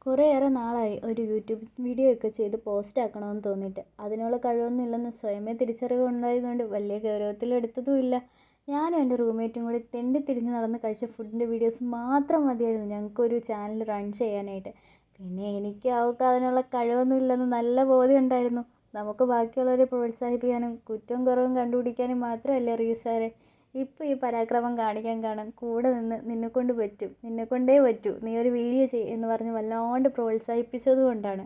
കുറേയേറെ നാളായി ഒരു യൂട്യൂബ് വീഡിയോ ഒക്കെ ചെയ്ത് പോസ്റ്റ് ആക്കണമെന്ന് തോന്നിയിട്ട്. അതിനുള്ള കഴിവൊന്നും ഇല്ലെന്ന് സ്വയമേ തിരിച്ചറിവ് ഉണ്ടായതുകൊണ്ട് വലിയ ഗൗരവത്തിലെടുത്തതുമില്ല. ഞാനും എൻ്റെ റൂംമേറ്റും കൂടി തെണ്ടി തിരിഞ്ഞ് നടന്ന് കഴിച്ച ഫുഡിൻ്റെ വീഡിയോസ് മാത്രം മതിയായിരുന്നു ഞങ്ങൾക്കൊരു ചാനൽ റൺ ചെയ്യാനായിട്ട്. പിന്നെ എനിക്ക് അവൾക്ക് അതിനുള്ള കഴിവൊന്നും ഇല്ലെന്ന് നല്ല ബോധ്യം ഉണ്ടായിരുന്നു. നമുക്ക് ബാക്കിയുള്ളവരെ പ്രോത്സാഹിപ്പിക്കാനും കുറ്റവും കുറവും കണ്ടുപിടിക്കാനും മാത്രമല്ലേ റീൽസാരെ. ഇപ്പോൾ ഈ പരാക്രമം കാണിക്കാൻ കാണാൻ കൂടെ നിന്ന് നിന്നെക്കൊണ്ട് പറ്റും, നിന്നെക്കൊണ്ടേ പറ്റൂ, നീ ഒരു വീഡിയോ ചെയ്യ് എന്ന് പറഞ്ഞ് വല്ലാണ്ട് പ്രോത്സാഹിപ്പിച്ചത് കൊണ്ടാണ്.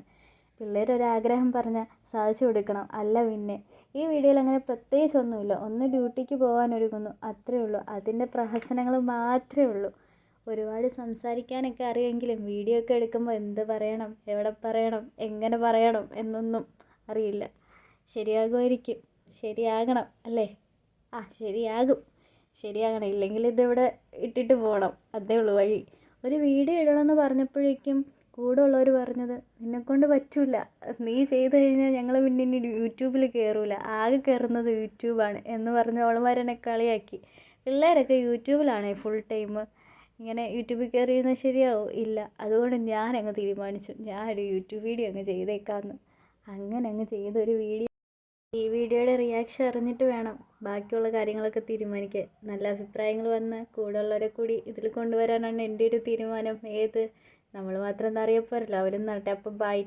പിള്ളേരൊരാഗ്രഹം പറഞ്ഞാൽ സാധിച്ചു കൊടുക്കണം, അല്ല പിന്നെ. ഈ വീഡിയോയിൽ അങ്ങനെ പ്രത്യേകിച്ചൊന്നുമില്ല. ഒന്ന് ഡ്യൂട്ടിക്ക് പോകാൻ ഒരുങ്ങുന്നു, അത്രയേ ഉള്ളൂ. അതിൻ്റെ പ്രഹസനങ്ങൾ മാത്രമേ ഉള്ളൂ. ഒരുപാട് സംസാരിക്കാനൊക്കെ അറിയാമെങ്കിലും വീഡിയോ ഒക്കെ എടുക്കുമ്പോൾ എന്ത് പറയണം, എവിടെ പറയണം, എങ്ങനെ പറയണം എന്നൊന്നും അറിയില്ല. ശരിയാകുമായിരിക്കും, ശരിയാകണം അല്ലേ? ശരിയാകും. ശരിയാകണം, ഇല്ലെങ്കിൽ ഇതിവിടെ ഇട്ടിട്ട് പോകണം, അതേ ഉള്ളൂ വഴി. ഒരു വീഡിയോ ഇടണമെന്ന് പറഞ്ഞപ്പോഴേക്കും കൂടെ ഉള്ളവർ പറഞ്ഞത് നിന്നെക്കൊണ്ട് പറ്റൂല, നീ ചെയ്ത് കഴിഞ്ഞാൽ ഞങ്ങൾ പിന്നെ ഇനി യൂട്യൂബിൽ കയറൂല, ആകെ കയറുന്നത് യൂട്യൂബാണ് എന്ന് പറഞ്ഞ് അവളുമാരെന്നെ കളിയാക്കി. പിള്ളേരൊക്കെ യൂട്യൂബിലാണേ ഫുൾ ടൈം. ഇങ്ങനെ യൂട്യൂബിൽ കയറിയിരുന്നാൽ ശരിയാവും ഇല്ല. അതുകൊണ്ട് ഞാനങ്ങ് തീരുമാനിച്ചു ഞാനൊരു യൂട്യൂബ് വീഡിയോ അങ്ങ് ചെയ്തേക്കാമെന്ന്. അങ്ങനെ അങ്ങ് ചെയ്തൊരു വീഡിയോ. ഈ വീഡിയോയുടെ റിയാക്ഷൻ അറിഞ്ഞിട്ട് വേണം ബാക്കിയുള്ള കാര്യങ്ങളൊക്കെ തീരുമാനിക്കാൻ. നല്ല അഭിപ്രായങ്ങൾ വന്ന് കൂടെയുള്ളവരെ കൂടി ഇതിൽ കൊണ്ടുവരാനാണ് എൻ്റെ ഒരു തീരുമാനം. നമ്മൾ മാത്രം എന്താ അറിയപ്പോരല്ലോ, അവരും നട്ടെ. അപ്പം ബൈ.